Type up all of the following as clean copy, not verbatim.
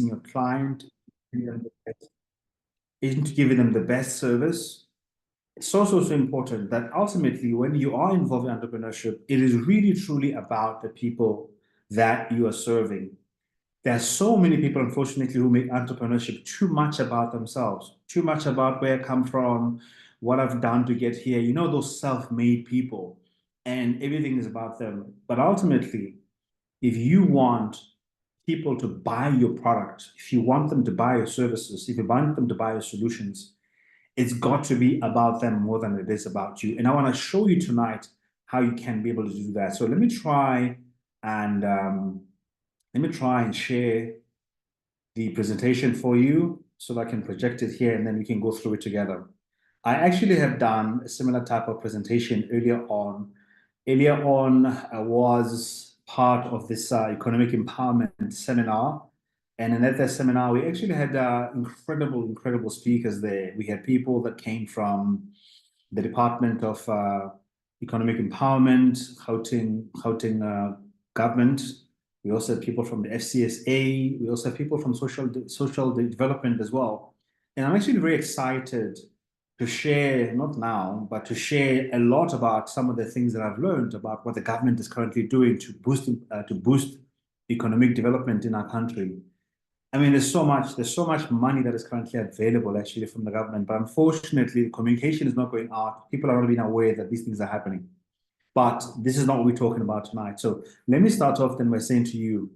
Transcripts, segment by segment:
your client, into giving them the best service. It's also so important that ultimately, when you are involved in entrepreneurship, it is really truly about the people that you are serving. There are so many people, unfortunately, who make entrepreneurship too much about themselves, too much about where I come from, what I've done to get here. You know, those self-made people, and everything is about them. But ultimately, if you want people to buy your product, if you want them to buy your services, if you want them to buy your solutions, it's got to be about them more than it is about you. And I want to show you tonight how you can be able to do that. So and let me try and share the presentation for you so that I can project it here and then we can go through it together. I actually have done a similar type of presentation earlier on. Earlier on, I was part of this economic empowerment seminar. And in that seminar, we actually had incredible speakers there. We had people that came from the Department of Economic Empowerment, Gauteng government. We also have people from the FCSA. We also have people from social development as well. And I'm actually very excited to share, not now, but to share a lot about some of the things that I've learned about what the government is currently doing to boost economic development in our country. I mean, there's so much money that is currently available actually from the government, but unfortunately, the communication is not going out. People are not being aware that these things are happening. But this is not what we're talking about tonight. So let me start off then by saying to you,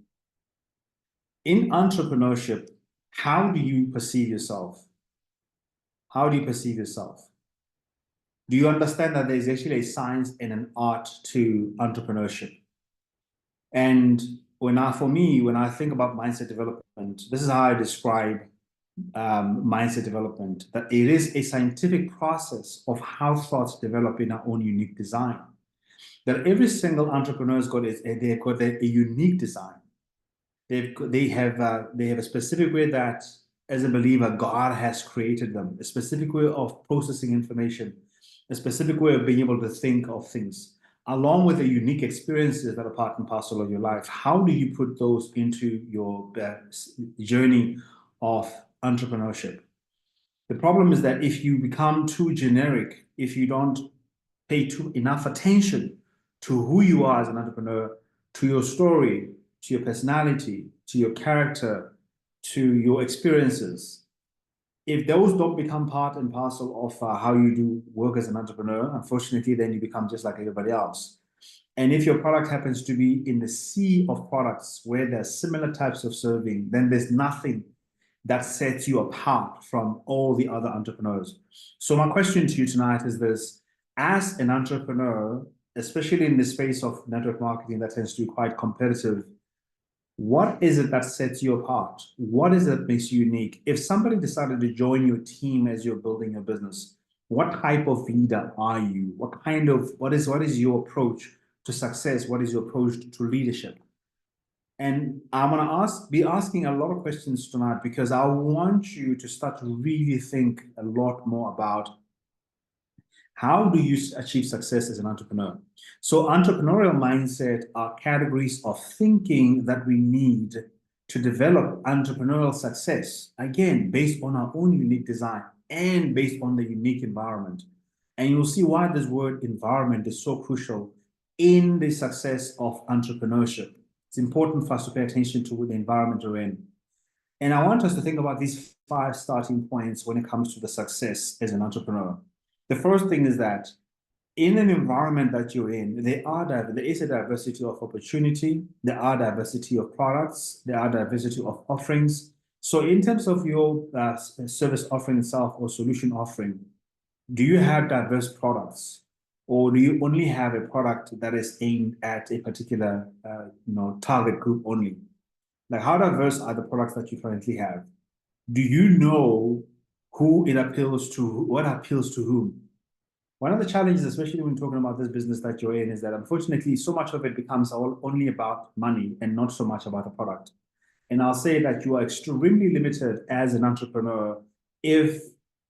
in entrepreneurship, how do you perceive yourself? How do you perceive yourself? Do you understand that there's actually a science and an art to entrepreneurship? And when I think about mindset development, this is how I describe mindset development, that it is a scientific process of how thoughts develop in our own unique design. That every single entrepreneur's they've got a unique design. They have a specific way that, as a believer, God has created them, a specific way of processing information, a specific way of being able to think of things, along with the unique experiences that are part and parcel of your life. How do you put those into your journey of entrepreneurship? The problem is that if you become too generic, if you don't pay enough attention to who you are as an entrepreneur, to your story, to your personality, to your character, to your experiences, if those don't become part and parcel of how you do work as an entrepreneur, unfortunately, then you become just like everybody else. And if your product happens to be in the sea of products where there's similar types of serving, then there's nothing that sets you apart from all the other entrepreneurs. So my question to you tonight is this: as an entrepreneur, especially in the space of network marketing that tends to be quite competitive, what is it that sets you apart? What is it that makes you unique? If somebody decided to join your team as you're building your business, what type of leader are you? What is your approach to success? What is your approach to leadership? And I'm gonna be asking a lot of questions tonight because I want you to start to really think a lot more about how do you achieve success as an entrepreneur? So entrepreneurial mindset are categories of thinking that we need to develop entrepreneurial success, again, based on our own unique design and based on the unique environment. And you'll see why this word environment is so crucial in the success of entrepreneurship. It's important for us to pay attention to the environment we're in. And I want us to think about these 5 starting points when it comes to the success as an entrepreneur. The first thing is that in an environment that you're in, there is a diversity of opportunity, there are diversity of products, there are diversity of offerings. So in terms of your service offering itself or solution offering, do you have diverse products? Or do you only have a product that is aimed at a particular target group only? Like, how diverse are the products that you currently have? Do you know who it appeals to, what appeals to whom? One of the challenges, especially when talking about this business that you're in, is that unfortunately, so much of it becomes only about money and not so much about the product. And I'll say that you are extremely limited as an entrepreneur if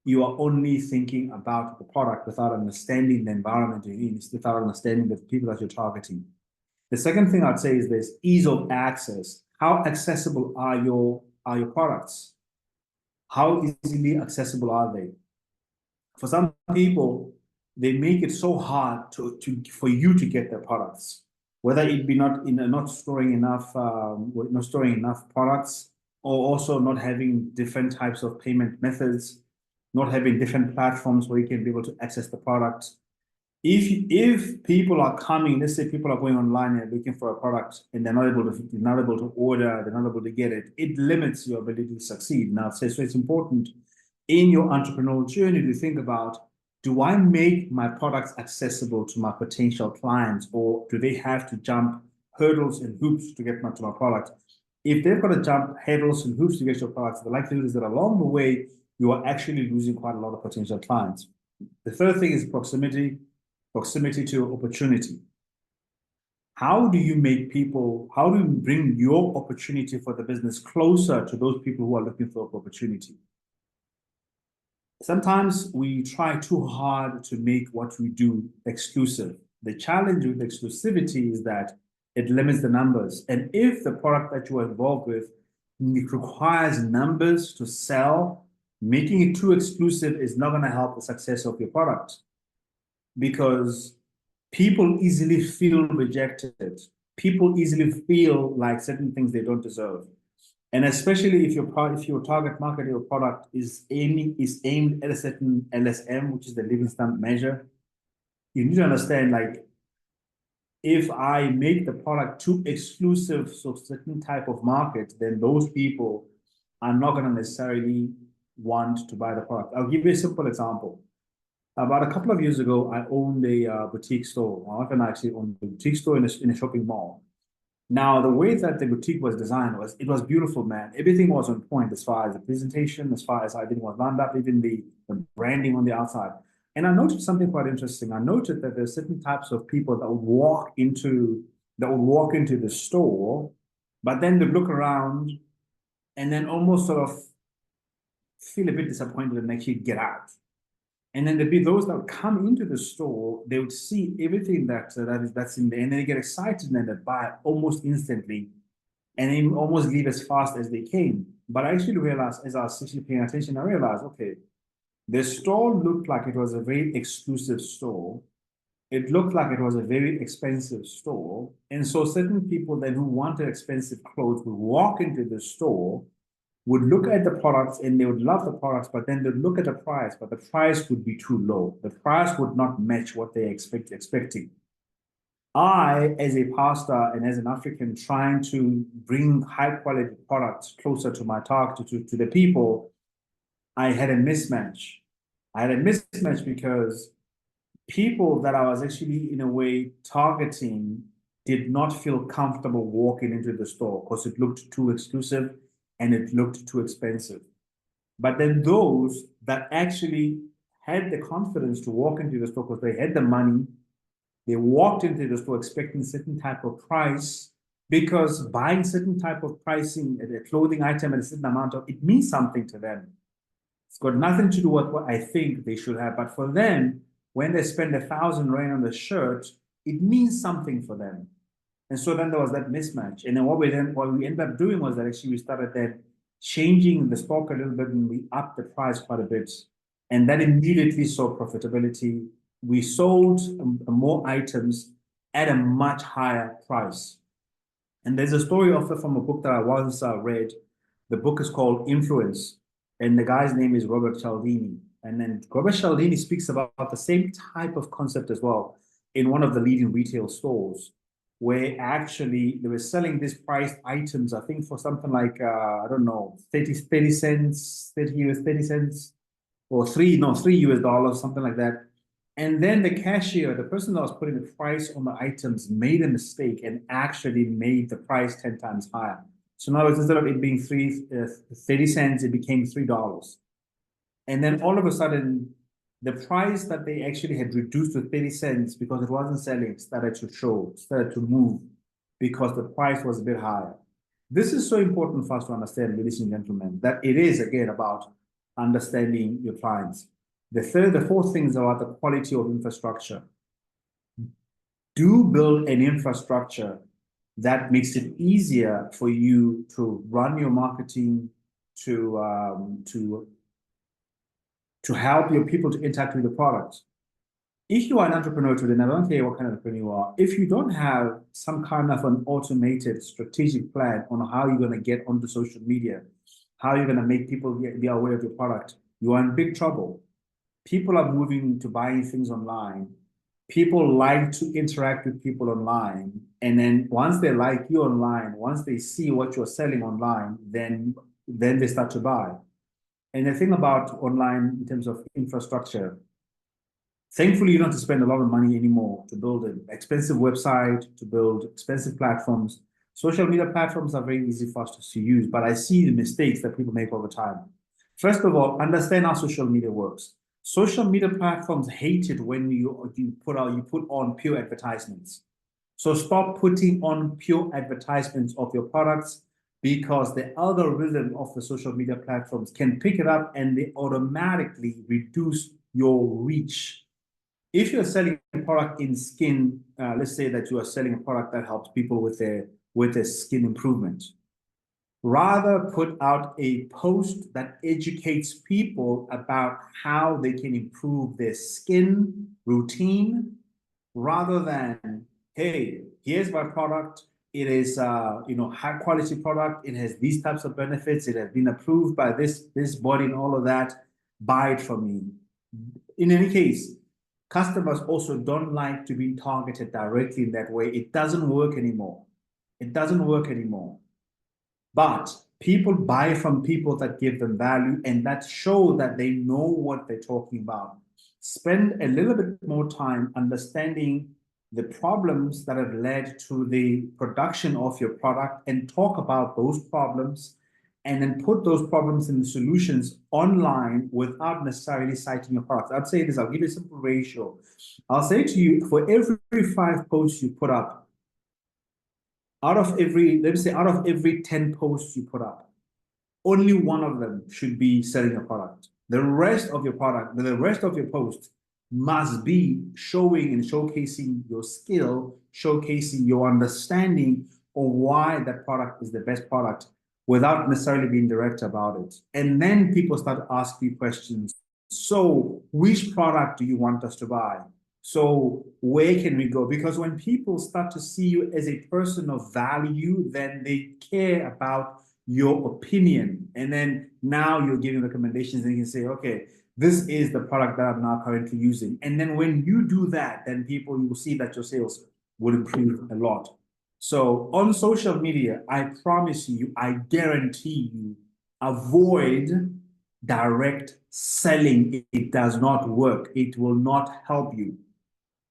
you are only thinking about the product without understanding the environment you're in, without understanding the people that you're targeting. The second thing I'd say is this: ease of access. How accessible are your are your products? How easily accessible are they? For some people, they make it so hard for you to get their products, whether it be not storing enough products, or also not having different types of payment methods, not having different platforms where you can be able to access the product. If people are coming, let's say people are going online and looking for a product and they're not able to order, they're not able to get it, it limits your ability to succeed. Now, so it's important in your entrepreneurial journey to think about, do I make my products accessible to my potential clients, or do they have to jump hurdles and hoops to get to my product? If they've got to jump hurdles and hoops to get your products, the likelihood is that along the way, you are actually losing quite a lot of potential clients. The third thing is proximity to opportunity. How do you bring your opportunity for the business closer to those people who are looking for opportunity? Sometimes we try too hard to make what we do exclusive. The challenge with exclusivity is that it limits the numbers. And if the product that you are involved with requires numbers to sell, making it too exclusive is not going to help the success of your product, because people easily feel rejected. People easily feel like certain things they don't deserve. And especially if your target market, your product is aimed at a certain LSM, which is the living standard measure, you need to understand, like, if I make the product too exclusive to a certain type of market, then those people are not going to necessarily want to buy the product. I'll give you a simple example. About a couple of years ago, I owned a boutique store. My wife and I actually owned a boutique store in a shopping mall. Now, the way that the boutique was designed it was beautiful, man. Everything was on point as far as the presentation, as far as everything was lined up, even the branding on the outside. And I noticed something quite interesting. I noted that there's certain types of people that would walk into the store, but then they look around and then almost sort of feel a bit disappointed and actually get out. And then there'd be those that would come into the store, they would see everything that's in there, and then they get excited and then they buy almost instantly, and then almost leave as fast as they came. But I actually realized, as I was actually paying attention, I realized, okay, the store looked like it was a very exclusive store. It looked like it was a very expensive store. And so certain people then who wanted expensive clothes would walk into the store, would look at the products and they would love the products, but then they'd look at the price, but the price would be too low. The price would not match what they expecting. I, as a pastor and as an African, trying to bring high quality products closer to my target, to the people, I had a mismatch. I had a mismatch because people that I was actually, in a way, targeting did not feel comfortable walking into the store because it looked too exclusive and it looked too expensive. But then those that actually had the confidence to walk into the store because they had the money, they walked into the store expecting a certain type of price, because buying certain type of pricing at a clothing item at a certain amount of it means something to them. It's got nothing to do with what I think they should have, but for them, when they spend 1,000 Rand on the shirt, it means something for them. And so then there was that mismatch. And then what we ended up doing was that actually we started then changing the stock a little bit, and we upped the price quite a bit. And that immediately saw profitability. We sold more items at a much higher price. And there's a story from a book that I once read. The book is called Influence, and the guy's name is Robert Cialdini. And then Robert Cialdini speaks about the same type of concept as well in one of the leading retail stores, where actually they were selling these priced items, I think for something like, I don't know, 30 cents, 30 cents, or $3 US, something like that. And then the cashier, the person that was putting the price on the items, made a mistake and actually made the price 10 times higher. So now instead of it being 30 cents, it became $3. And then all of a sudden, the price that they actually had reduced to 30 cents because it wasn't selling started to move, because the price was a bit higher. This is so important for us to understand, ladies and gentlemen, that it is, again, about understanding your clients. The fourth thing is about the quality of infrastructure. Do build an infrastructure that makes it easier for you to run your marketing, to um, to to help your people to interact with the product. If you are an entrepreneur today, and I don't care what kind of entrepreneur you are, if you don't have some kind of an automated strategic plan on how you're going to get onto social media, how you're going to make people be aware of your product, you are in big trouble. People are moving to buying things online. People like to interact with people online. And then once they like you online, once they see what you're selling online, then they start to buy. And the thing about online in terms of infrastructure, thankfully, you don't have to spend a lot of money anymore to build an expensive website, to build expensive platforms. Social media platforms are very easy for us to use, but I see the mistakes that people make all the time. First of all, understand how social media works. Social media platforms hate it when you put on pure advertisements. So stop putting on pure advertisements of your products because the algorithm of the social media platforms can pick it up and they automatically reduce your reach. If you're selling a product in skin, let's say that you are selling a product that helps people with their skin improvement, rather put out a post that educates people about how they can improve their skin routine, rather than, hey, here's my product. It is high quality product. It has these types of benefits. It has been approved by this body and all of that. Buy it from me. In any case, customers also don't like to be targeted directly in that way. It doesn't work anymore. It doesn't work anymore. But people buy from people that give them value and that show that they know what they're talking about. Spend a little bit more time understanding the problems that have led to the production of your product and talk about those problems and then put those problems and the solutions online without necessarily citing your product. I'd say this, I'll give you a simple ratio. I'll say to you, for every 5 posts you put up, out of every 10 posts you put up, only one of them should be selling a product. The rest of your posts must be showing and showcasing your skill, showcasing your understanding of why that product is the best product without necessarily being direct about it. And then people start to ask you questions. So, which product do you want us to buy? So where can we go? Because when people start to see you as a person of value, then they care about your opinion. And then now you're giving recommendations and you can say, okay, this is the product that I'm now currently using. And then when you do that, then you will see that your sales will improve a lot. So on social media, I promise you, I guarantee you, avoid direct selling. It does not work. It will not help you.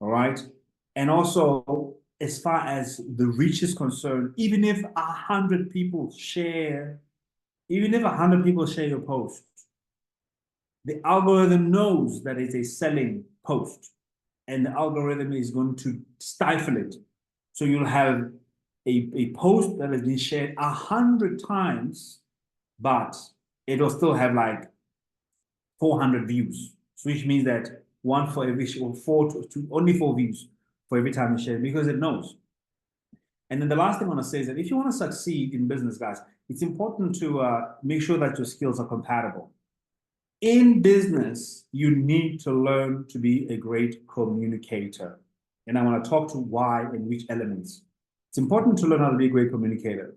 All right. And also, as far as the reach is concerned, even if 100 people share your post, the algorithm knows that it's a selling post and the algorithm is going to stifle it. So you'll have a post that has been shared 100 times, but it'll still have like 400 views, which means that one for every only 4 views for every time you share because it knows. And then the last thing I want to say is that if you want to succeed in business, guys, it's important to make sure that your skills are compatible. In business, you need to learn to be a great communicator. And I want to talk to why and which elements. It's important to learn how to be a great communicator.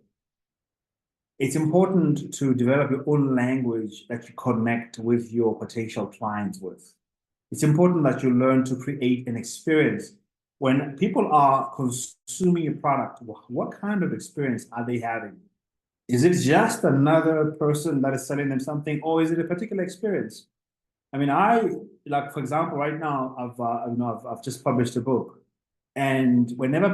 It's important to develop your own language that you connect with your potential clients with. It's important that you learn to create an experience. When people are consuming your product, what kind of experience are they having? Is it just another person that is selling them something, or is it a particular experience? I mean, for example, right now I've just published a book, and whenever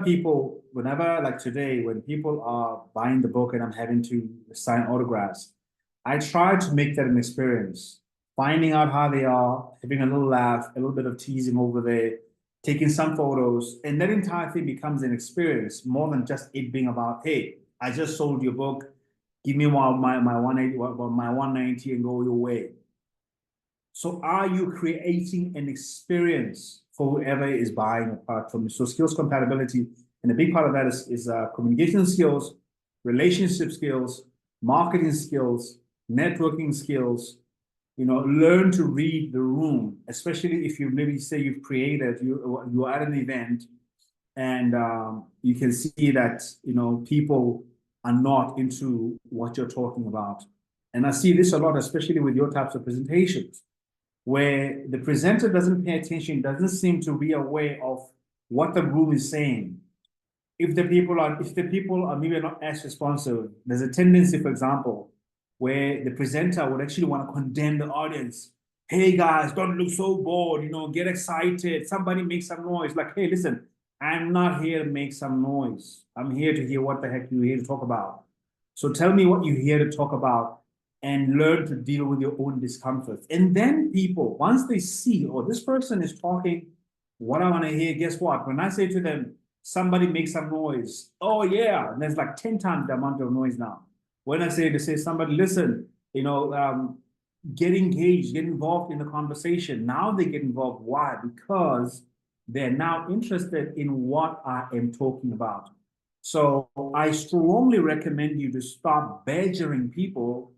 like today, when people are buying the book and I'm having to sign autographs, I try to make that an experience, finding out how they are, having a little laugh, a little bit of teasing over there, taking some photos, and that entire thing becomes an experience more than just it being about, hey, I just sold your book, give me my 180, my 190 and go your way. So are you creating an experience for whoever is buying a product from you? So skills compatibility And a big part of that is communication skills, relationship skills, marketing skills, networking skills. Learn to read the room, especially if you maybe say you're at an event and you can see that people are not into what you're talking about. And I see this a lot, especially with your types of presentations, where the presenter doesn't pay attention, doesn't seem to be aware of what the room is saying. If the people are maybe not as responsive, there's a tendency, for example, where the presenter would actually want to condemn the audience. Hey guys, don't look so bored, get excited. Somebody make some noise. Like, hey, listen, I'm not here to make some noise. I'm here to hear what the heck you're here to talk about. So tell me what you're here to talk about and learn to deal with your own discomfort. And then people, once they see, oh, this person is talking what I want to hear, guess what? When I say to them, somebody make some noise. Oh yeah, and there's like 10 times the amount of noise now. When I say somebody listen, get engaged, get involved in the conversation. Now they get involved. Why? Because they're now interested in what I am talking about. So I strongly recommend you to start badgering people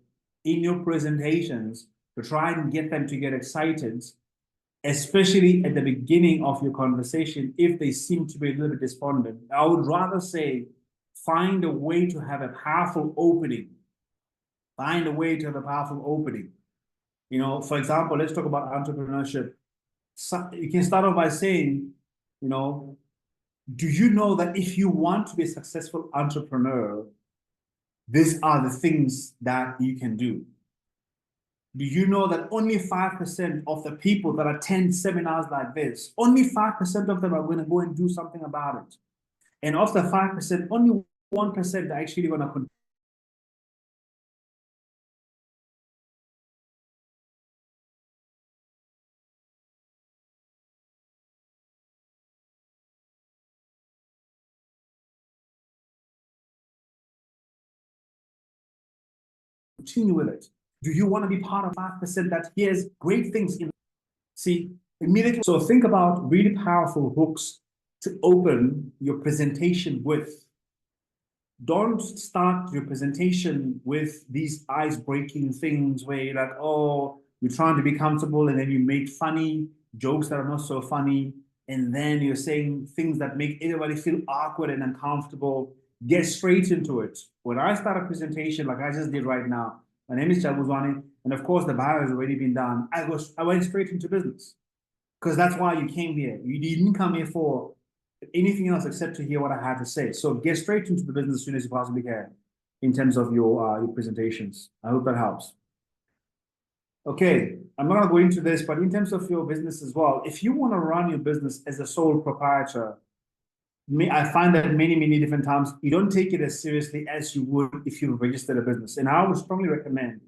in your presentations to try and get them to get excited, especially at the beginning of your conversation, if they seem to be a little bit despondent. I would rather say, find a way to have a powerful opening. Find a way to have a powerful opening. For example, let's talk about entrepreneurship. So you can start off by saying, do you know that if you want to be a successful entrepreneur, these are the things that you can do? Do you know that only 5% of the people that attend seminars like this, only 5% of them are going to go and do something about it? And of the 5%, only 1% are actually going to continue with it. Do you want to be part of 5% that hears great things in? See, immediately. So think about really powerful hooks to open your presentation with. Don't start your presentation with these ice-breaking things where you're like, oh, you're trying to be comfortable and then you make funny jokes that are not so funny. And then you're saying things that make everybody feel awkward and uncomfortable. Get straight into it. When I start a presentation like I just did right now, my name is Jabu Zwane, and of course the bio has already been done. I went straight into business because that's why you came here. You didn't come here for anything else except to hear what I had to say. So get straight into the business as soon as you possibly can in terms of your presentations. I hope that helps. Okay, I'm not going to go into this, but in terms of your business as well, if you want to run your business as a sole proprietor, I find that many different times you don't take it as seriously as you would if you registered a business. And I would strongly recommend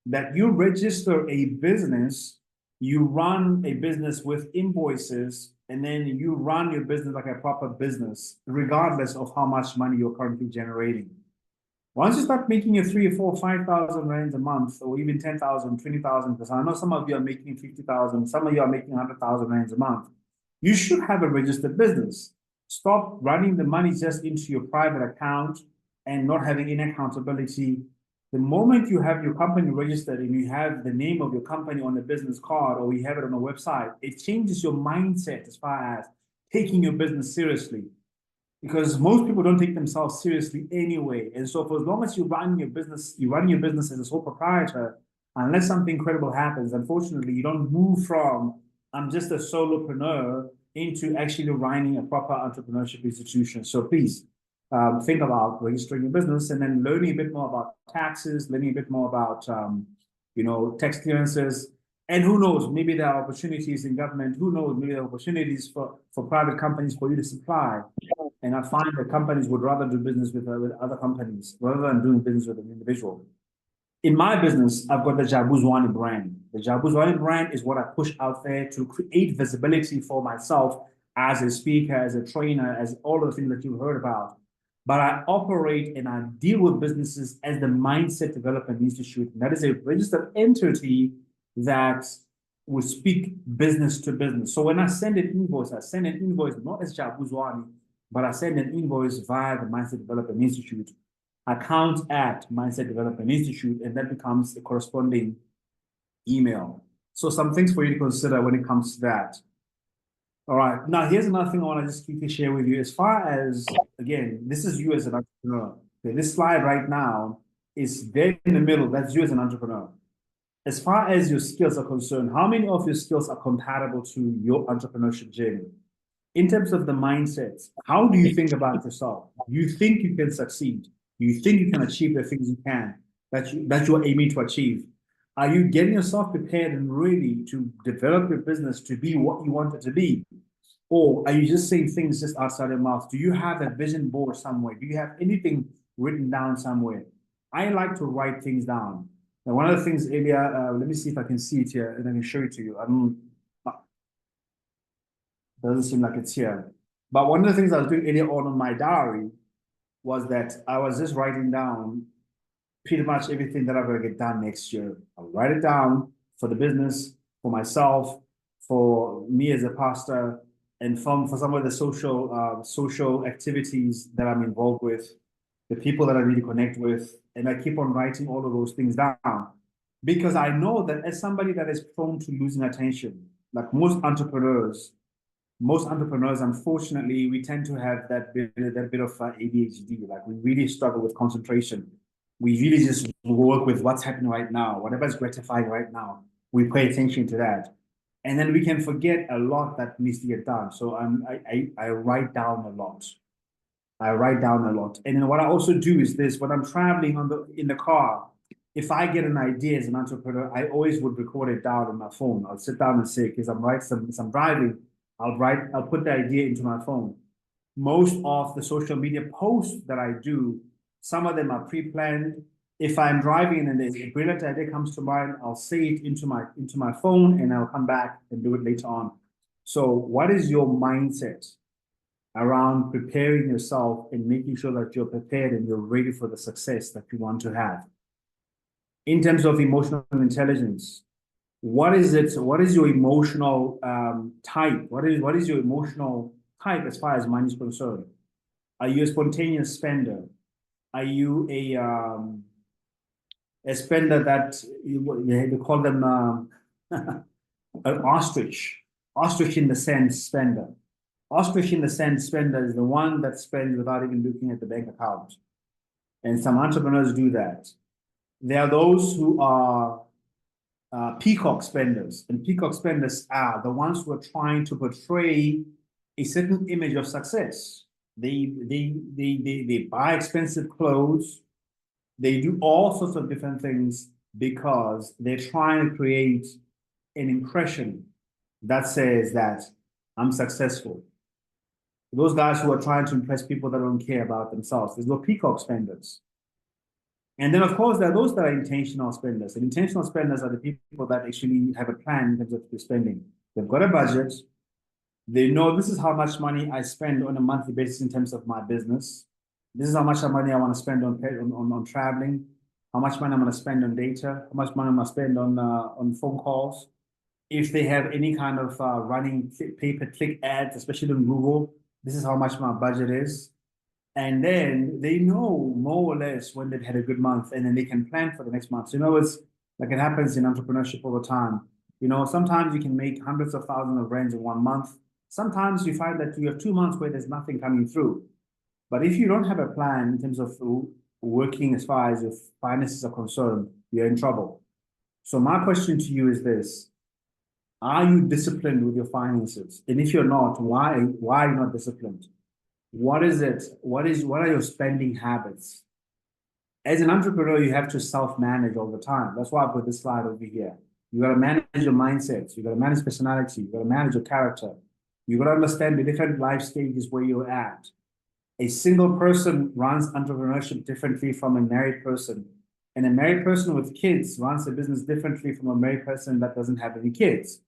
that you register a business, you run a business with invoices, and then you run your business like a proper business, regardless of how much money you're currently generating. Once you start making your 3, 4, 5,000 rands a month, or even 10,000, 20,000, because I know some of you are making 50,000, some of you are making 100,000 rands a month, you should have a registered business. Stop running the money just into your private account and not having any accountability. The moment you have your company registered and you have the name of your company on a business card or you have it on a website, it changes your mindset as far as taking your business seriously. Because most people don't take themselves seriously anyway. And so for as long as you run your business as a sole proprietor, unless something incredible happens, unfortunately, you don't move from I'm just a solopreneur into actually running a proper entrepreneurship institution. So please think about registering your business and then learning a bit more about taxes, learning a bit more about tax clearances. And who knows, maybe there are opportunities in government, who knows, maybe there are opportunities for private companies for you to supply. And I find that companies would rather do business with other companies rather than doing business with an individual. In my business, I've got the Jabu Zwane brand. The Jabu Zwane brand is what I push out there to create visibility for myself as a speaker, as a trainer, as all of the things that you've heard about. But I operate and I deal with businesses as the Mindset Development Institute. And that is a registered entity that will speak business to business. So when I send an invoice not as Jabu Zwane, but I send an invoice via the Mindset Development Institute, account at Mindset Development Institute, and that becomes a corresponding email. So some things for you to consider when it comes to that. All right. Now, here's another thing I want to just quickly share with you. As far as, again, this is you as an entrepreneur. Okay, this slide right now is dead in the middle. That's you as an entrepreneur. As far as your skills are concerned, how many of your skills are compatible to your entrepreneurship journey? In terms of the mindset, how do you think about yourself? You think you can succeed. You think you can achieve the things you can that you're aiming to achieve. Are you getting yourself prepared and ready to develop your business to be what you want it to be? Or are you just saying things just outside your mouth? Do you have a vision board somewhere? Do you have anything written down somewhere? I like to write things down. Now, one of the things, Elia, let me see if I can see it here and I can show it to you. Doesn't seem like it's here. But one of the things I was doing earlier on my diary was that I was just writing down pretty much everything that I'm going to get done next year. I'll write it down for the business, for myself, for me as a pastor, and for some of the social activities that I'm involved with, the people that I really connect with, and I keep on writing all of those things down because I know that as somebody that is prone to losing attention, like most entrepreneurs, unfortunately, we tend to have that bit of ADHD. Like we really struggle with concentration. We really just work with what's happening right now, whatever is gratifying right now. We pay attention to that, and then we can forget a lot that needs to get done. So I write down a lot. I write down a lot, and then what I also do is this: when I'm traveling in the car, if I get an idea as an entrepreneur, I always would record it down on my phone. I'll sit down and say, because I'm driving, I'll put the idea into my phone. Most of the social media posts that I do, some of them are pre-planned. If I'm driving and there's a brilliant idea comes to mind, I'll say it into my phone and I'll come back and do it later on. So what is your mindset around preparing yourself and making sure that you're prepared and you're ready for the success that you want to have? In terms of emotional intelligence, what is it? What is your emotional type? What is your emotional type as far as money is concerned? Are you a spontaneous spender? Are you a spender that you call them an ostrich? Ostrich in the sense spender. Ostrich in the sense spender is the one that spends without even looking at the bank account. And some entrepreneurs do that. There are those who are peacock spenders, and peacock spenders are the ones who are trying to portray a certain image of success. They buy expensive clothes. They do all sorts of different things because they're trying to create an impression that says that I'm successful. Those guys who are trying to impress people that don't care about themselves, there's no peacock spenders. And then, of course, there are those that are intentional spenders. And intentional spenders are the people that actually have a plan in terms of their spending. They've got a budget. They know this is how much money I spend on a monthly basis in terms of my business. This is how much money I want to spend on traveling, how much money I'm going to spend on data, how much money I'm going to spend on phone calls. If they have any kind of running pay-per-click ads, especially on Google, this is how much my budget is. And then they know more or less when they've had a good month, and then they can plan for the next month. So, it's like it happens in entrepreneurship all the time. Sometimes you can make hundreds of thousands of rands in 1 month. Sometimes you find that you have 2 months where there's nothing coming through. But if you don't have a plan in terms of working as far as your finances are concerned, you're in trouble. So my question to you is this: are you disciplined with your finances? And if you're not, why are you not disciplined? What is it? What are your spending habits? As an entrepreneur, you have to self-manage all the time. That's why I put this slide over here. You got to manage your mindsets. You got to manage personality. You got to manage your character. You got to understand the different life stages where you're at. A single person runs entrepreneurship differently from a married person. And a married person with kids runs a business differently from a married person that doesn't have any kids.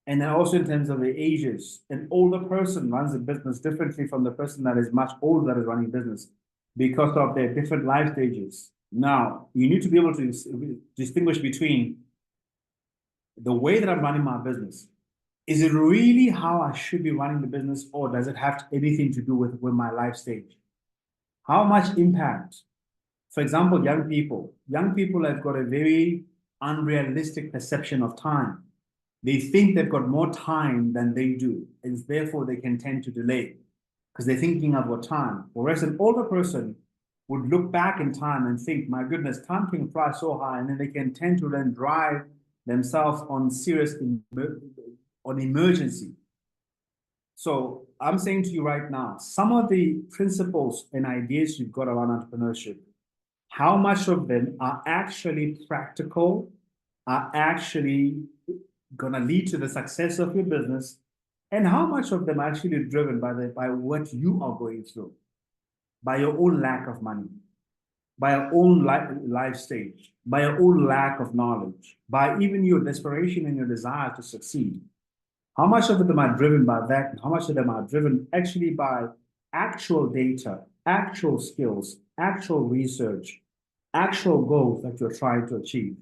And then also in terms of the ages, an older person runs a business differently from the person that is much older that is running business because of their different life stages. Now, you need to be able to distinguish between the way that I'm running my business Is it really how I should be running the business, or does it have anything to do with my life stage? How much impact? For example, young people have got a very unrealistic perception of time. They think they've got more time than they do, and therefore they can tend to delay because they're thinking I've got time. Whereas an older person would look back in time and think, my goodness, time can fly so high, and then they can tend to then drive themselves on serious on emergency. So I'm saying to you right now, some of the principles and ideas you've got around entrepreneurship, how much of them are actually practical, are actually going to lead to the success of your business, and how much of them are actually driven by what you are going through, by your own lack of money, by your own life stage, by your own lack of knowledge, by even your desperation and your desire to succeed. How much of them are driven by that? And how much of them are driven actually by actual data, actual skills, actual research, actual goals that you're trying to achieve?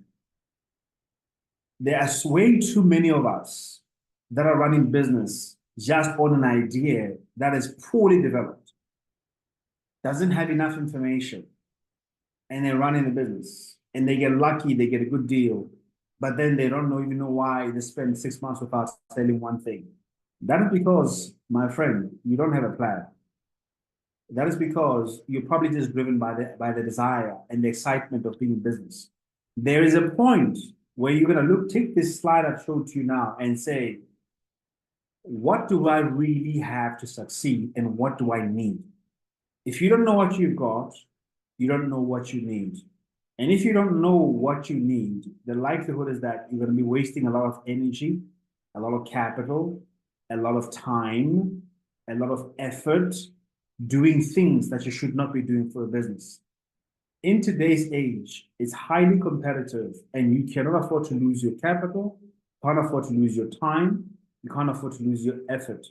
There are way too many of us that are running business just on an idea that is poorly developed, doesn't have enough information, and they're running the business. And they get lucky, they get a good deal, but then they don't even know why they spend 6 months without selling one thing. That is because, my friend, you don't have a plan. That is because you're probably just driven by the desire and the excitement of being in business. There is a point where you're going to take this slide I've showed to you now and say, what do I really have to succeed and what do I need? If you don't know what you've got, you don't know what you need. And if you don't know what you need, the likelihood is that you're going to be wasting a lot of energy, a lot of capital, a lot of time, a lot of effort doing things that you should not be doing for a business. In today's age, it's highly competitive and you cannot afford to lose your capital, can't afford to lose your time, you can't afford to lose your effort.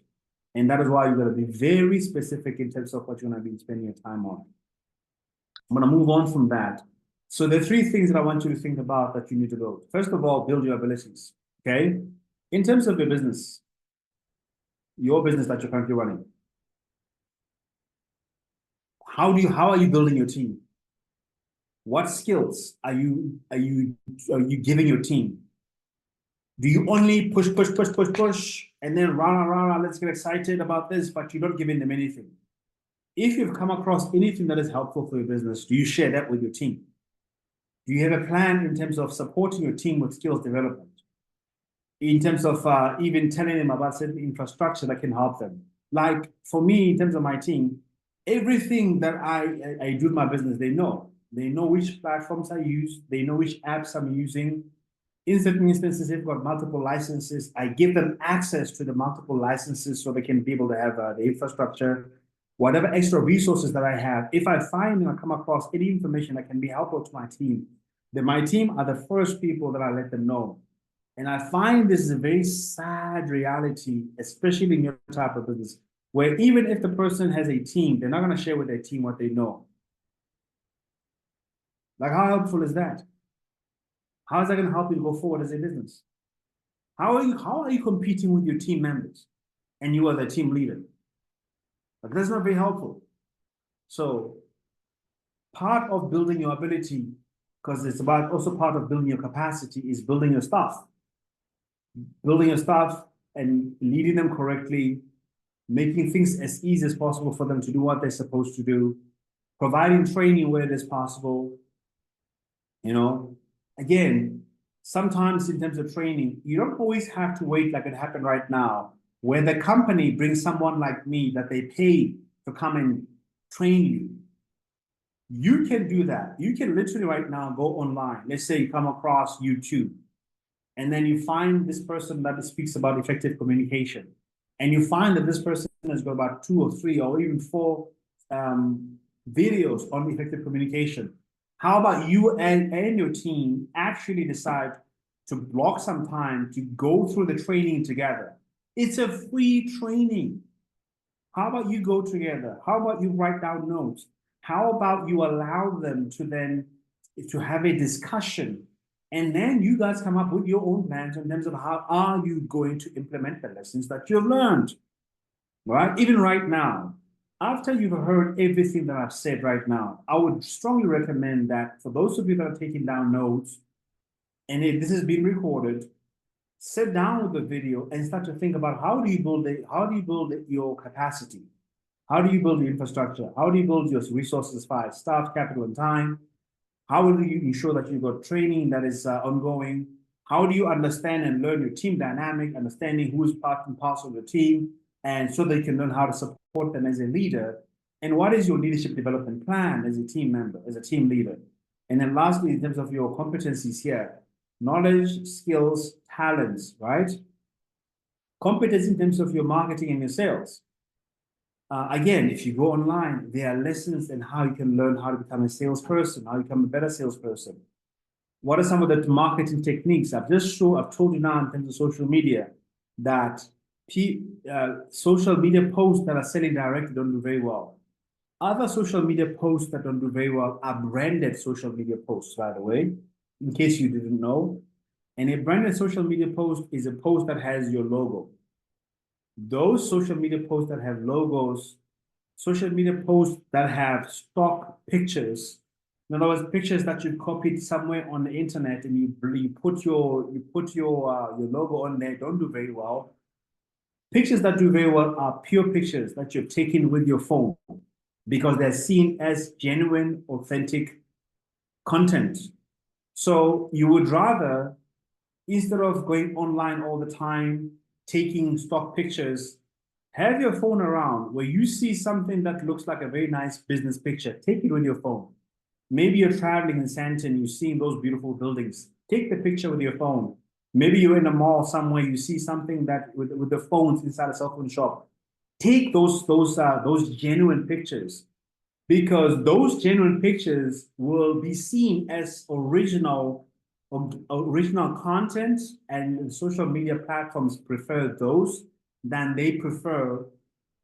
And that is why you're going to be very specific in terms of what you're going to be spending your time on. I'm going to move on from that. So there are three things that I want you to think about that you need to build. First of all, build your abilities. Okay. In terms of your business that you're currently running, how are you building your team? What skills are you giving your team? Do you only push, and then rah, let's get excited about this, but you're not giving them anything? If you've come across anything that is helpful for your business, do you share that with your team? Do you have a plan in terms of supporting your team with skills development? In terms of even telling them about certain infrastructure that can help them? Like for me, in terms of my team, everything that I do in my business, they know. They know which platforms I use. They know which apps I'm using. In certain instances, they've got multiple licenses. I give them access to the multiple licenses so they can be able to have the infrastructure, whatever extra resources that I have. If I find and I come across any information that can be helpful to my team, then my team are the first people that I let them know. And I find this is a very sad reality, especially in your type of business, where even if the person has a team, they're not going to share with their team what they know. Like, how helpful is that? How is that going to help you go forward as a business? How are you competing with your team members and you are the team leader? Like, that's not very helpful. So part of building your ability, because it's about also part of building your capacity, is building your staff. Building your staff and leading them correctly, making things as easy as possible for them to do what they're supposed to do, providing training where it is possible. You know, again, sometimes in terms of training, you don't always have to wait like it happened right now, where the company brings someone like me that they pay to come and train you. You can do that. You can literally right now go online. Let's say you come across YouTube, and then you find this person that speaks about effective communication. And you find that this person has got about 2 or 3 or even 4 videos on effective communication. How about you and your team actually decide to block some time to go through the training together? It's a free training. How about you go together? How about you write down notes? How about you allow them to then to have a discussion And then you guys come up with your own plans in terms of how are you going to implement the lessons that you've learned, right? Even right now, after you've heard everything that I've said right now, I would strongly recommend that for those of you that are taking down notes, and if this is being recorded, sit down with the video and start to think about how do you build your capacity? How do you build the infrastructure? How do you build your resources as far as staff, capital, and time? How will you ensure that you've got training that is ongoing? How do you understand and learn your team dynamic, understanding who is part and parcel of the team, and so they can learn how to support them as a leader? And what is your leadership development plan as a team member, as a team leader? And then lastly, in terms of your competencies here, knowledge, skills, talents, right? Competence in terms of your marketing and your sales. Again, if you go online, there are lessons in how you can learn how to become a salesperson, how you become a better salesperson. What are some of the marketing techniques? I've told you now in terms of social media that social media posts that are selling directly don't do very well. Other social media posts that don't do very well are branded social media posts, by the way, in case you didn't know. And a branded social media post is a post that has your logo. Those social media posts that have logos, social media posts that have stock pictures, in other words, pictures that you copied somewhere on the internet and you put your logo on there, don't do very well. Pictures that do very well are pure pictures that you've taken with your phone because they're seen as genuine, authentic content. So you would rather, instead of going online all the time, taking stock pictures, have your phone around where you see something that looks like a very nice business picture. Take it with your phone. Maybe you're traveling in Santon, you're seeing those beautiful buildings. Take the picture with your phone. Maybe you're in a mall somewhere, you see something that with the phones inside a cell phone shop. Take those genuine pictures because those genuine pictures will be seen as original content, and social media platforms prefer those than they prefer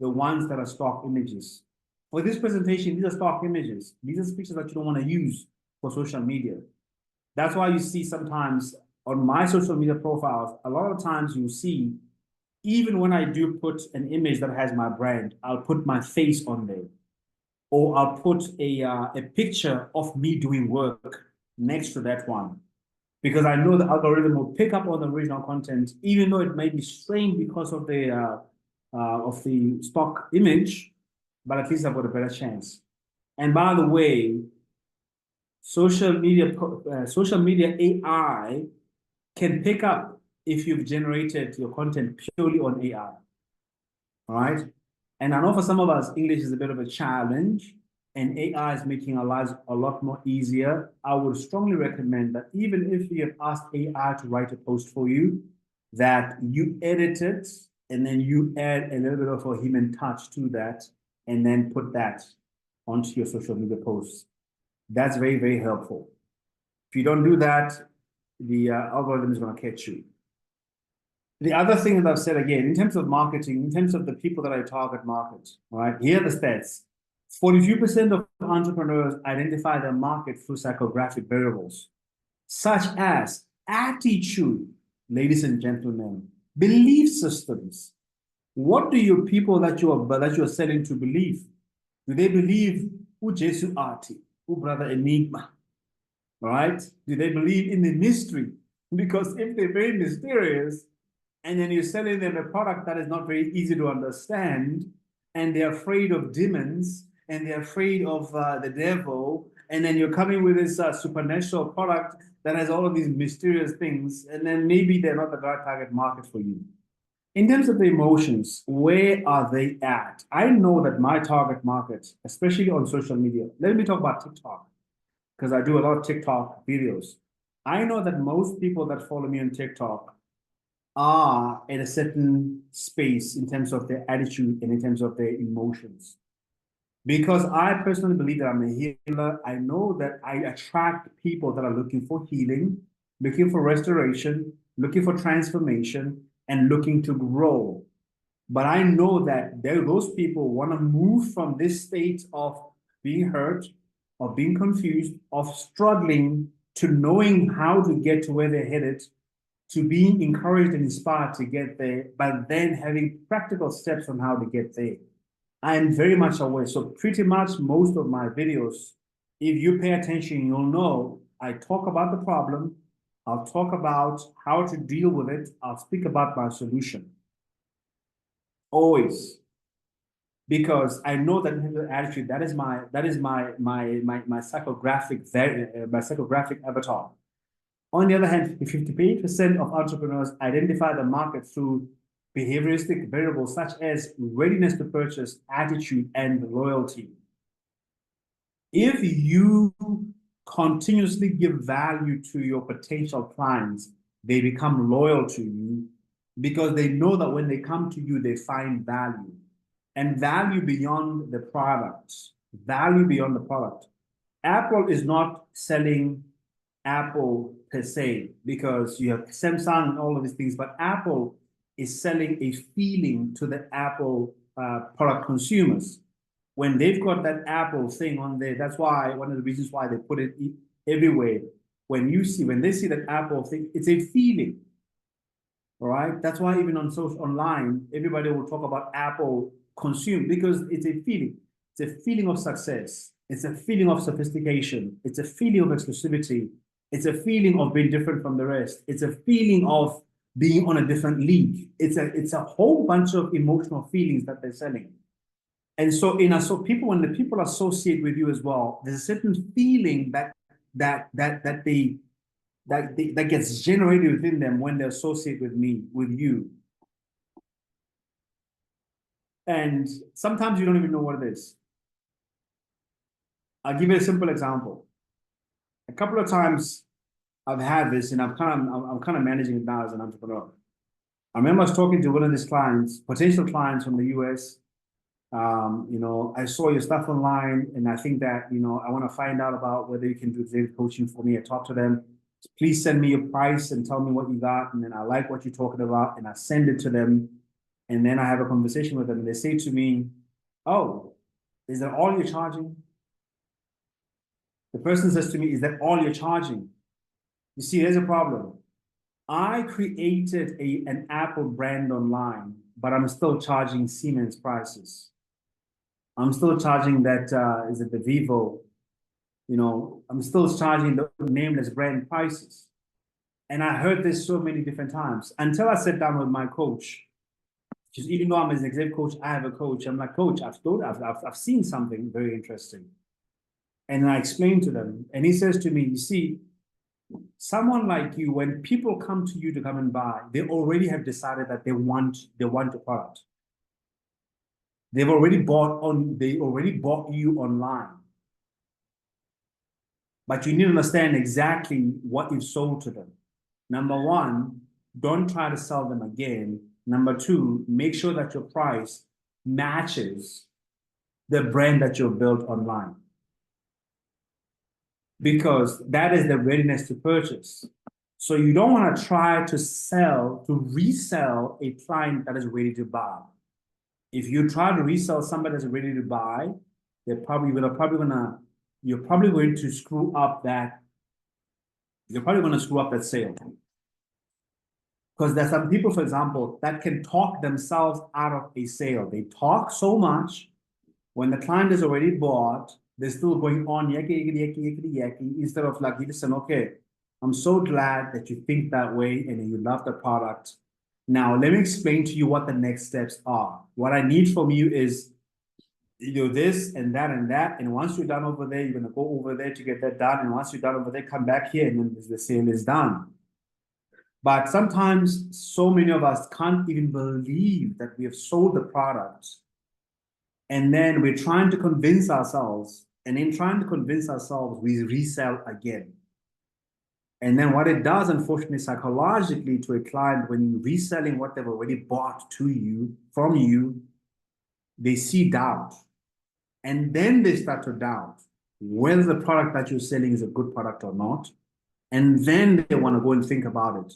the ones that are stock images. For this presentation, these are stock images. These are pictures that you don't want to use for social media. That's why you see sometimes on my social media profiles, a lot of times you see, even when I do put an image that has my brand, I'll put my face on there. Or I'll put a picture of me doing work next to that one. Because I know the algorithm will pick up on the original content, even though it may be strained because of the stock image, but at least I've got a better chance. And by the way, social media AI can pick up if you've generated your content purely on AI. All right. And I know for some of us, English is a bit of a challenge, and AI is making our lives a lot more easier. I would strongly recommend that even if you have asked AI to write a post for you, that you edit it and then you add a little bit of a human touch to that and then put that onto your social media posts. That's very, very helpful. If you don't do that, the algorithm is going to catch you. The other thing that I've said again, in terms of marketing, in terms of the people that I target market, all right, here are the stats. 42% of entrepreneurs identify their market through psychographic variables, such as attitude, ladies and gentlemen, belief systems. What do your people that you are selling to believe? Do they believe who Jesu Arti, who Brother Enigma? Right? Do they believe in the mystery? Because if they're very mysterious, and then you're selling them a product that is not very easy to understand, and they're afraid of demons, and they're afraid of the devil, and then you're coming with this supernatural product that has all of these mysterious things, and then maybe they're not the right target market for you. In terms of the emotions, where are they at? I know that my target market, especially on social media, let me talk about TikTok, because I do a lot of TikTok videos. I know that most people that follow me on TikTok are at a certain space in terms of their attitude and in terms of their emotions. Because I personally believe that I'm a healer, I know that I attract people that are looking for healing, looking for restoration, looking for transformation, and looking to grow. But I know that those people want to move from this state of being hurt, of being confused, of struggling to knowing how to get to where they're headed, to being encouraged and inspired to get there, but then having practical steps on how to get there. I am very much aware. So pretty much most of my videos, if you pay attention, you'll know I talk about the problem. I'll talk about how to deal with it. I'll speak about my solution. Always. Because I know that attitude, that is my psychographic avatar. On the other hand, 58% of entrepreneurs identify the market through behavioristic variables such as readiness to purchase, attitude, and loyalty. If you continuously give value to your potential clients, they become loyal to you because they know that when they come to you, they find value and value beyond the product. Value beyond the product. Apple is not selling Apple per se, because you have Samsung and all of these things, but Apple is selling a feeling to the Apple product consumers. When they've got that Apple thing on there, that's why one of the reasons why they put it everywhere. When they see that Apple thing, it's a feeling. All right. That's why even on social online, everybody will talk about Apple consume because it's a feeling. It's a feeling of success. It's a feeling of sophistication. It's a feeling of exclusivity. It's a feeling of being different from the rest. It's a feeling of being on a different league. It's a whole bunch of emotional feelings that they're selling. And so when the people associate with you as well, there's a certain feeling that gets generated within them when they associate with you. And sometimes you don't even know what it is. I'll give you a simple example. A couple of times I've had this, and I'm kind of managing it now as an entrepreneur. I remember I was talking to one of these clients, potential clients from the US. I saw your stuff online, and I think that I want to find out about whether you can do executive coaching for me. I talked to them. Please send me your price and tell me what you got, and then I like what you're talking about, and I send it to them, and then I have a conversation with them, and they say to me, "Oh, is that all you're charging?" The person says to me, "Is that all you're charging?" You see, there's a problem. I created an Apple brand online, but I'm still charging Siemens prices. I'm still charging that, is it the Vivo? I'm still charging the nameless brand prices. And I heard this so many different times until I sat down with my coach. Because even though I'm an executive coach, I have a coach. I'm like, "Coach, I've seen something very interesting." And I explained to them, and he says to me, "You see, someone like you, when people come to you to come and buy, they already have decided that they want a product. They already bought you online. But you need to understand exactly what you've sold to them. Number one, don't try to sell them again. Number two, make sure that your price matches the brand that you've built online. Because that is the readiness to purchase. So you don't want to try to resell a client that is ready to buy. If you try to resell somebody that's ready to buy, you're probably going to screw up that. You're probably going to screw up that sale. Because there's some people, for example, that can talk themselves out of a sale. They talk so much when the client is already bought, they're still going on yaki, instead of like, you listen, okay, I'm so glad that you think that way and you love the product. Now, let me explain to you what the next steps are. What I need from you is this and that and that. And once you're done over there, you're going to go over there to get that done. And once you're done over there, come back here and then the sale is done. But sometimes so many of us can't even believe that we have sold the product. And then we're trying to convince ourselves. And in trying to convince ourselves, we resell again. And then what it does, unfortunately, psychologically to a client, when you're reselling what they've already bought from you, they see doubt. And then they start to doubt whether the product that you're selling is a good product or not. And then they want to go and think about it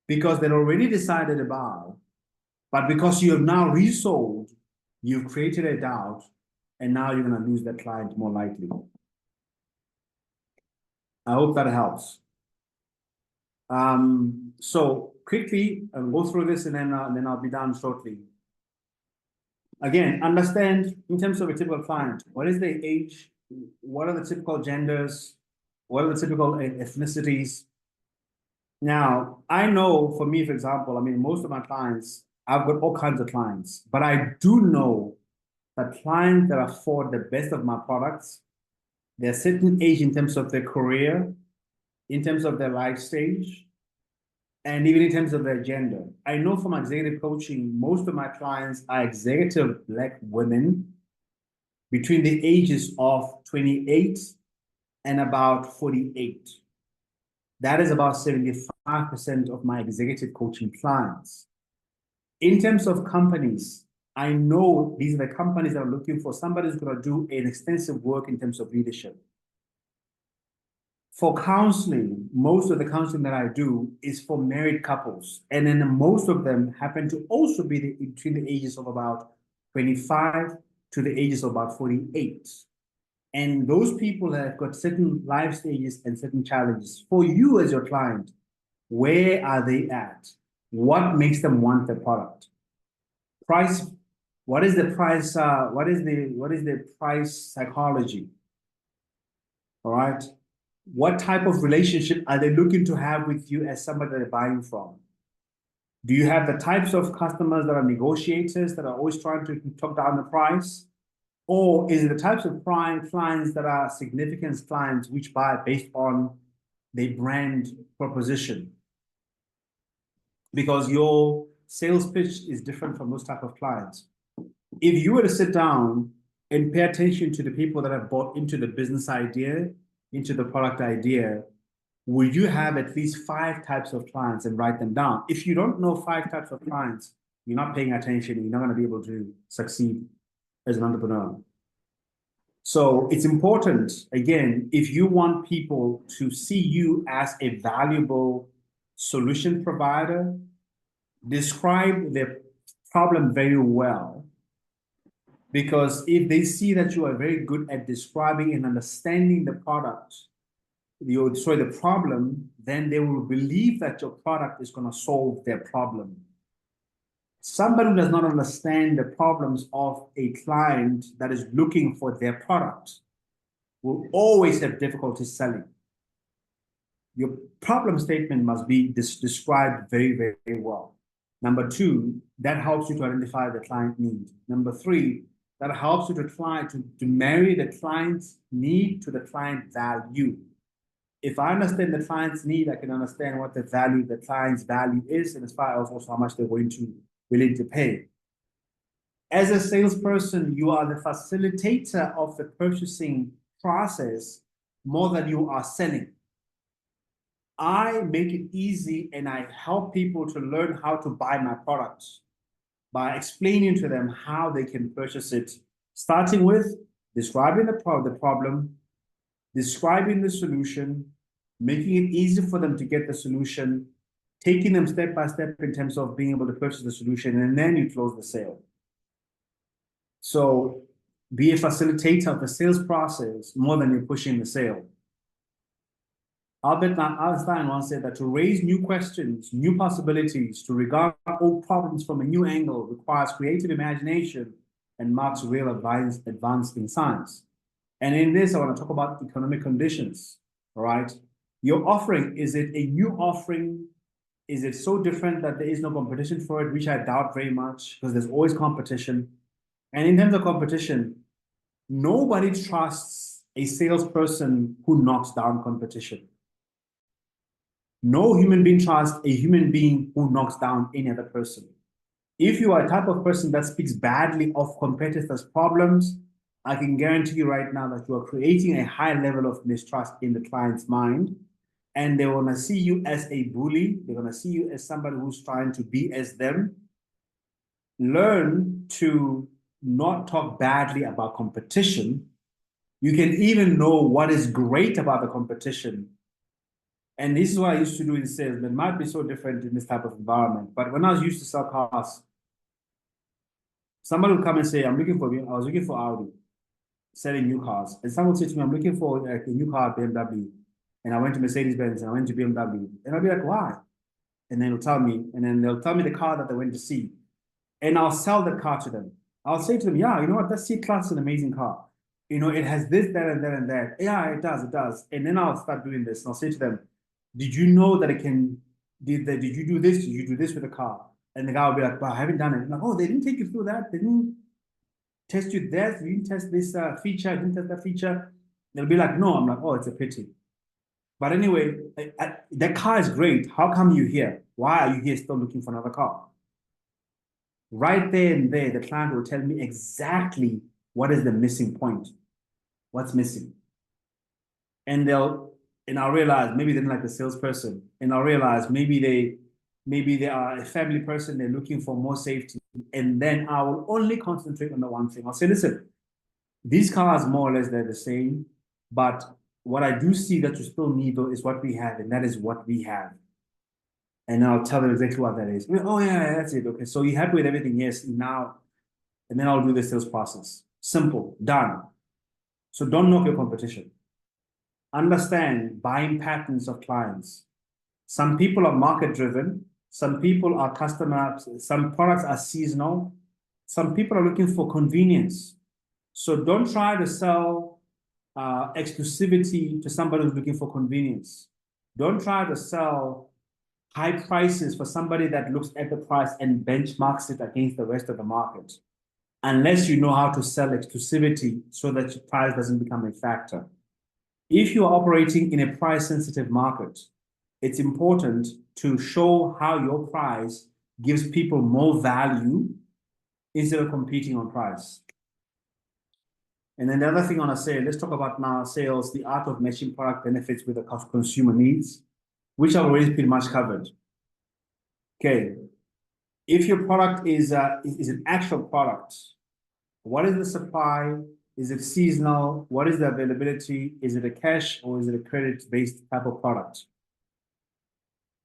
because they'd already decided to buy. But because you have now resold, you've created a doubt, and now you're going to lose that client more likely. I hope that helps. So quickly, I'll go through this and then I'll be done shortly. Again, understand in terms of a typical client, what is their age? What are the typical genders? What are the typical ethnicities? Now, I know for me, for example, I mean, most of my clients, I've got all kinds of clients, but I do know that clients that afford the best of my products, they're certain age in terms of their career, in terms of their life stage, and even in terms of their gender. I know from executive coaching, most of my clients are executive Black women between the ages of 28 and about 48. That is about 75% of my executive coaching clients. In terms of companies, I know these are the companies that are looking for somebody who's going to do an extensive work in terms of leadership. For counseling, most of the counseling that I do is for married couples. And then most of them happen to also be between the ages of about 25 to the ages of about 48. And those people have got certain life stages and certain challenges. For you as your client, where are they at? What makes them want the product? Price, what is the price? What is the price psychology? All right. What type of relationship are they looking to have with you as somebody they're buying from? Do you have the types of customers that are negotiators that are always trying to talk down the price? Or is it the types of clients that are significant clients which buy based on the brand proposition? Because your sales pitch is different from those type of clients. If you were to sit down and pay attention to the people that have bought into the business idea, into the product idea, would you have at least 5 types of clients and write them down? If you don't know 5 types of clients, you're not paying attention, you're not going to be able to succeed as an entrepreneur. So it's important, again, if you want people to see you as a valuable solution provider, describe the problem very well. Because if they see that you are very good at describing and understanding the product, the problem, then they will believe that your product is going to solve their problem. Somebody who does not understand the problems of a client that is looking for their product will always have difficulty selling. Your problem statement must be described very, very well. Number 2, that helps you to identify the client need. Number 3, that helps you to try to marry the client's need to the client value. If I understand the client's need, I can understand what the client's value is, and as far as also how much they're willing to pay. As a salesperson, you are the facilitator of the purchasing process more than you are selling. I make it easy and I help people to learn how to buy my products by explaining to them how they can purchase it, starting with describing the problem, describing the solution, making it easy for them to get the solution, taking them step by step in terms of being able to purchase the solution, and then you close the sale. So be a facilitator of the sales process more than you're pushing the sale. Albert Einstein once said that to raise new questions, new possibilities, to regard old problems from a new angle requires creative imagination and marks real advance in science. And in this, I want to talk about economic conditions, all right? Your offering, is it a new offering? Is it so different that there is no competition for it, which I doubt very much, because there's always competition. And in terms of competition, nobody trusts a salesperson who knocks down competition. No human being trusts a human being who knocks down any other person. If you are a type of person that speaks badly of competitors' problems, I can guarantee you right now that you are creating a high level of mistrust in the client's mind. And they want to see you as a bully. They're going to see you as somebody who's trying to be as them. Learn to not talk badly about competition. You can even know what is great about the competition. And this is what I used to do in sales. It might be so different in this type of environment. But when I was used to sell cars, somebody would come and say, I was looking for Audi, selling new cars. And someone would say to me, I'm looking for a new car, BMW. and I went to Mercedes-Benz and I went to BMW. And I'll be like, why? And then they'll tell me the car that they went to see. And I'll sell the car to them. I'll say to them, yeah, you know what, that C-Class is an amazing car. You know, it has this, that, and that, and that. Yeah, it does. And then I'll start doing this. And I'll say to them, did you know that it can, did you do this? Did you do this with the car? And the guy will be like, well, I haven't done it. I'm like, oh, they didn't take you through that. They didn't test you that. You didn't test this feature. You didn't test that feature. They'll be like, no. I'm like, oh, it's a pity. But anyway, that car is great. How come you're here? Why are you here still looking for another car? Right there and there, the client will tell me exactly what is the missing point, what's missing. And I'll realize maybe they didn't like the salesperson. And I'll realize maybe they are a family person, they're looking for more safety. And then I will only concentrate on the one thing. I'll say, listen, these cars more or less they're the same, but what I do see that you still need though is what we have, and that is what we have. And I'll tell them exactly what that is. Oh yeah, that's it. Okay, so you happy with everything? Yes. Now, and then I'll do the sales process. Simple, done. So don't knock your competition. Understand buying patterns of clients. Some people are market driven. Some people are customer. Some products are seasonal. Some people are looking for convenience. So don't try to sell exclusivity to somebody who's looking for convenience. Don't try to sell high prices for somebody that looks at the price and benchmarks it against the rest of the market, unless you know how to sell exclusivity so that your price doesn't become a factor. If you are operating in a price-sensitive market, it's important to show how your price gives people more value instead of competing on price. And then the other thing I want to say, let's talk about now sales, the art of matching product benefits with the consumer needs, which I've already pretty much covered. Okay, if your product is an actual product, what is the supply? Is it seasonal? What is the availability? Is it a cash or is it a credit-based type of product?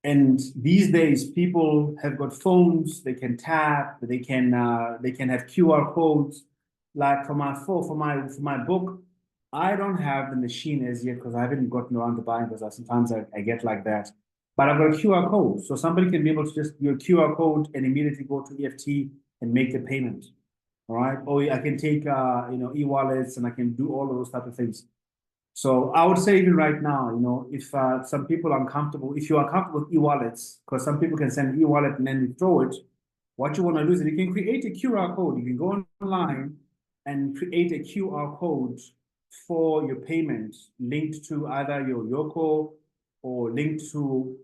And these days, people have got phones. They can tap. They can have QR codes. Like for my book, I don't have the machine as yet because I haven't gotten around to buying because sometimes I get like that. But I've got a QR code, so somebody can be able to just do a QR code and immediately go to EFT and make the payment. All right, or I can take e-wallets and I can do all of those type of things. So I would say even right now, if some people are uncomfortable, if you are comfortable with e-wallets, because some people can send e-wallet and then withdraw it, what you want to do is you can create a QR code. You can go online and create a QR code for your payment linked to either your Yoko or linked to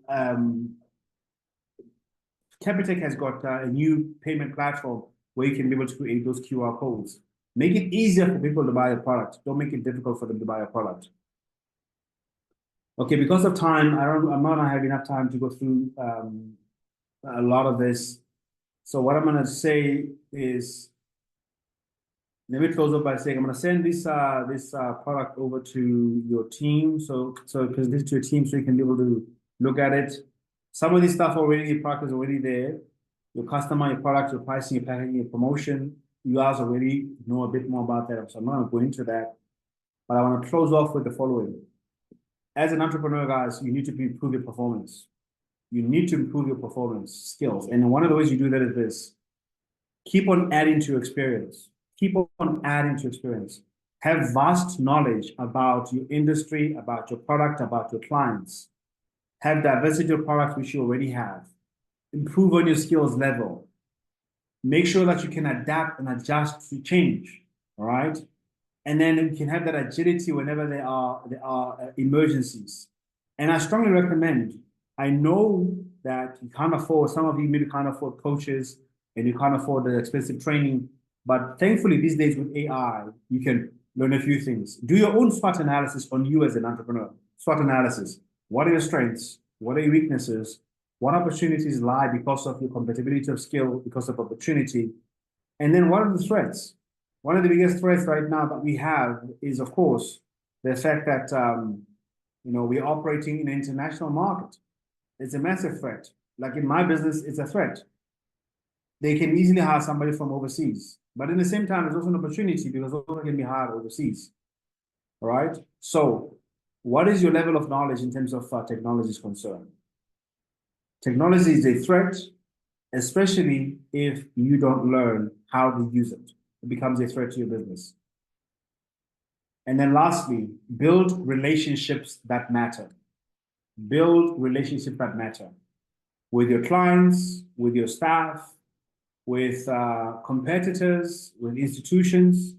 Capitec has got a new payment platform where you can be able to create those QR codes. Make it easier for people to buy a product. Don't make it difficult for them to buy a product. Okay, because of time, I'm not gonna have enough time to go through a lot of this. So what I'm gonna say is, let me close up by saying I'm gonna send this product over to your team. So because this to your team, so you can be able to look at it. Some of this stuff already, the product is already there. Your customer, your product, your pricing, your packaging, your promotion. You guys already know a bit more about that. So I'm not gonna go into that. But I want to close off with the following. As an entrepreneur, guys, you need to improve your performance. You need to improve your performance skills. And one of the ways you do that is this. Keep on adding to your experience. Keep on adding to experience. Have vast knowledge about your industry, about your product, about your clients. Have diversity of products which you already have. Improve on your skills level. Make sure that you can adapt and adjust to change. All right. And then you can have that agility whenever there are emergencies. And I strongly recommend, I know that you can't afford, some of you maybe can't afford coaches and you can't afford the expensive training, but thankfully these days with AI, you can learn a few things. Do your own SWOT analysis on you as an entrepreneur. SWOT analysis. What are your strengths? What are your weaknesses? What opportunities lie because of your compatibility of skill, because of opportunity? And then what are the threats? One of the biggest threats right now that we have is, of course, the fact that we're operating in an international market. It's a massive threat. Like in my business, it's a threat. They can easily hire somebody from overseas, but in the same time, there's also an opportunity because those can be hired overseas. All right. So What is your level of knowledge in terms of technology is concerned? Technology is a threat, especially if you don't learn how to use it. It becomes a threat to your business. And then lastly, build relationships that matter. Build relationships that matter with your clients, with your staff, with competitors, with institutions.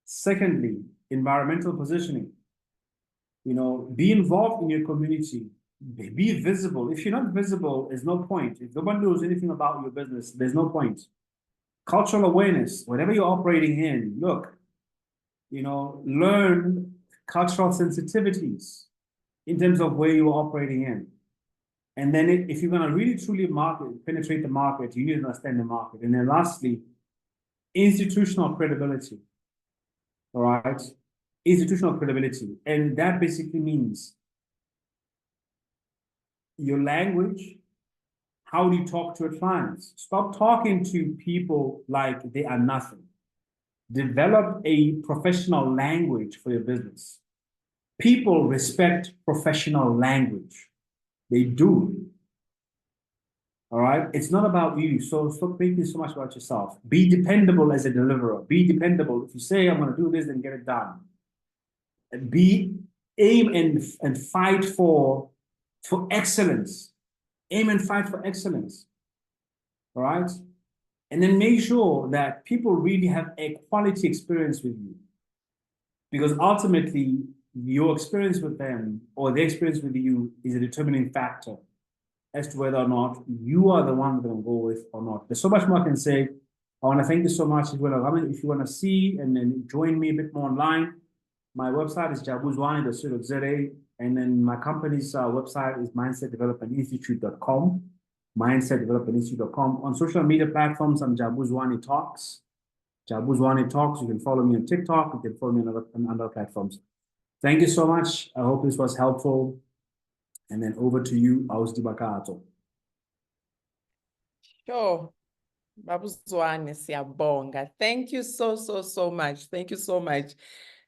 Secondly, environmental positioning. Be involved in your community. Be visible. If you're not visible, there's no point. If nobody knows anything about your business, there's no point. Cultural awareness, whatever you're operating in, look, learn cultural sensitivities in terms of where you're operating in. And then if you're going to really truly penetrate the market, you need to understand the market. And then lastly, institutional credibility. All right. Institutional credibility. And that basically means your language. How do you talk to your clients? Stop talking to people like they are nothing. Develop a professional language for your business. People respect professional language. They do. All right. It's not about you. So stop thinking so much about yourself. Be dependable as a deliverer. Be dependable. If you say, I'm going to do this, then get it done. Aim and fight for excellence. Aim and fight for excellence. All right. And then make sure that people really have a quality experience with you. Because ultimately, your experience with them or their experience with you is a determining factor as to whether or not you are the one they're going to go with or not. There's so much more I can say. I want to thank you so much. If you want to see and then join me a bit more online, my website is jabuzwane.co.za, and then my company's website is mindsetdevelopmentinstitute.com, mindsetdevelopmentinstitute.com. On social media platforms, I'm Jabu Zwane Talks. Jabu Zwane Talks. You can follow me on TikTok. You can follow me on other platforms. Thank you so much. I hope this was helpful. And then over to you, Dimakatso. Sure. Jabu Zwane, siyabonga. Thank you so much. Thank you so much.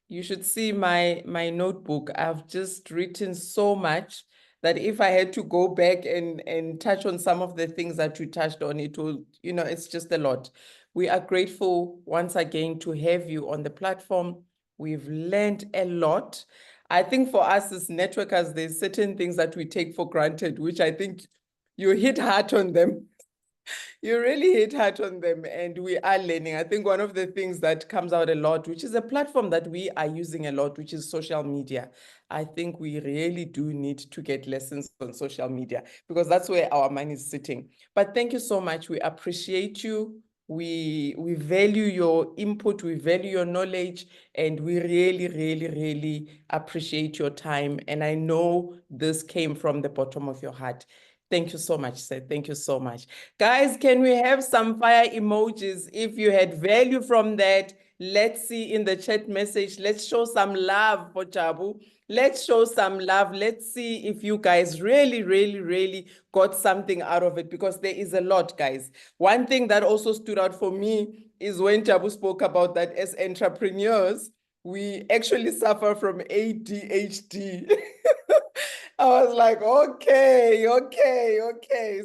You should see my notebook. I've just written so much that if I had to go back and touch on some of the things that you touched on, it will, it's just a lot. We are grateful once again to have you on the platform. We've learned a lot. I think for us as networkers, there's certain things that we take for granted, which I think you hit hard on them. You really hit hard on them, and we are learning. I think one of the things that comes out a lot, which is a platform that we are using a lot, which is social media. I think we really do need to get lessons on social media because that's where our money is sitting. But thank you so much. We appreciate you. We value your input, we value your knowledge, and we really appreciate your time. And I know this came from the bottom of your heart. Thank you so much, sir. Thank you so much. Guys, can we have some fire emojis? If you had value from that, let's see in the chat message. Let's show some love for Jabu. Let's show some love. Let's see if you guys really got something out of it, because there is a lot, guys. One thing that also stood out for me is when Jabu spoke about that as entrepreneurs, we actually suffer from ADHD. I was like, okay.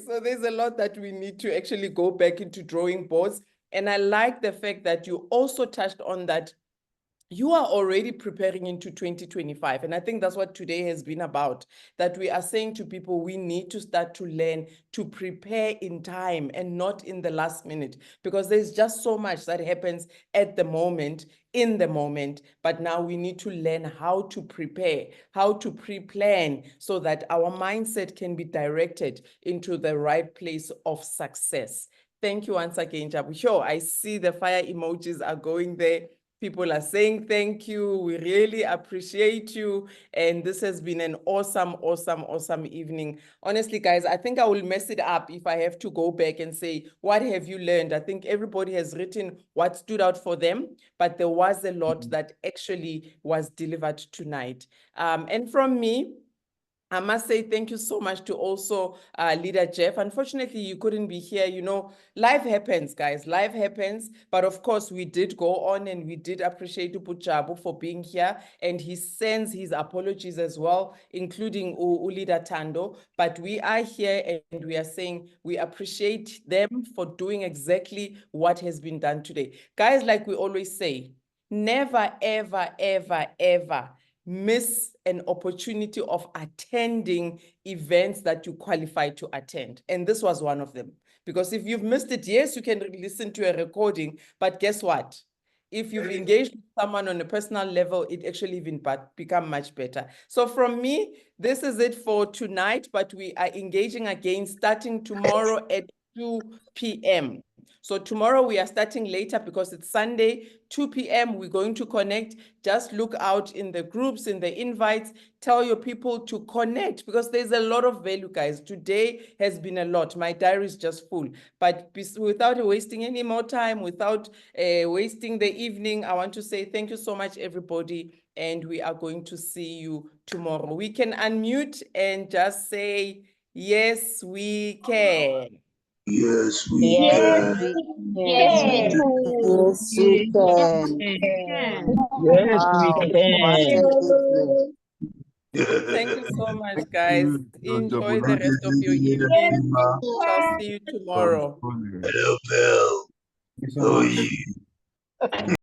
So there's a lot that we need to actually go back into drawing boards. And I like the fact that you also touched on that you are already preparing into 2025. And I think that's what today has been about, that we are saying to people, we need to start to learn to prepare in time and not in the last minute, because there's just so much that happens at the moment, in the moment. But now we need to learn how to prepare, how to pre-plan so that our mindset can be directed into the right place of success. Thank you once again, Jabu. Sure, I see the fire emojis are going there. People are saying thank you. We really appreciate you. And this has been an awesome evening. Honestly, guys, I think I will mess it up if I have to go back and say, what have you learned? I think everybody has written what stood out for them, but there was a lot that actually was delivered tonight. And from me, I must say thank you so much to also Leader Jeff. Unfortunately, you couldn't be here. You know, life happens, guys. Life happens. But of course, we did go on and we did appreciate Jabu for being here. And he sends his apologies as well, including Leader Tando. But we are here and we are saying we appreciate them for doing exactly what has been done today. Guys, like we always say, never, ever, ever, ever miss an opportunity of attending events that you qualify to attend. And this was one of them. Because if you've missed it, yes, you can listen to a recording, but guess what? If you've engaged with someone on a personal level, it actually even become much better. So from me, this is it for tonight, but we are engaging again starting tomorrow at 2 p.m. So tomorrow we are starting later because it's Sunday, 2 p.m. We're going to connect. Just look out in the groups, in the invites. Tell your people to connect because there's a lot of value, guys. Today has been a lot. My diary is just full. But without wasting any more time, without wasting the evening, I want to say thank you so much, everybody. And we are going to see you tomorrow. We can unmute and just say, yes, we can. Yes, we Yes, can. yes, we can. Yes, we can. Yes, we Wow, what can. an evening. Thank you so much, guys. Enjoy the rest of your Yes. evening. Shall see you tomorrow. Bell, bell. Thank you so Oh, much. yeah.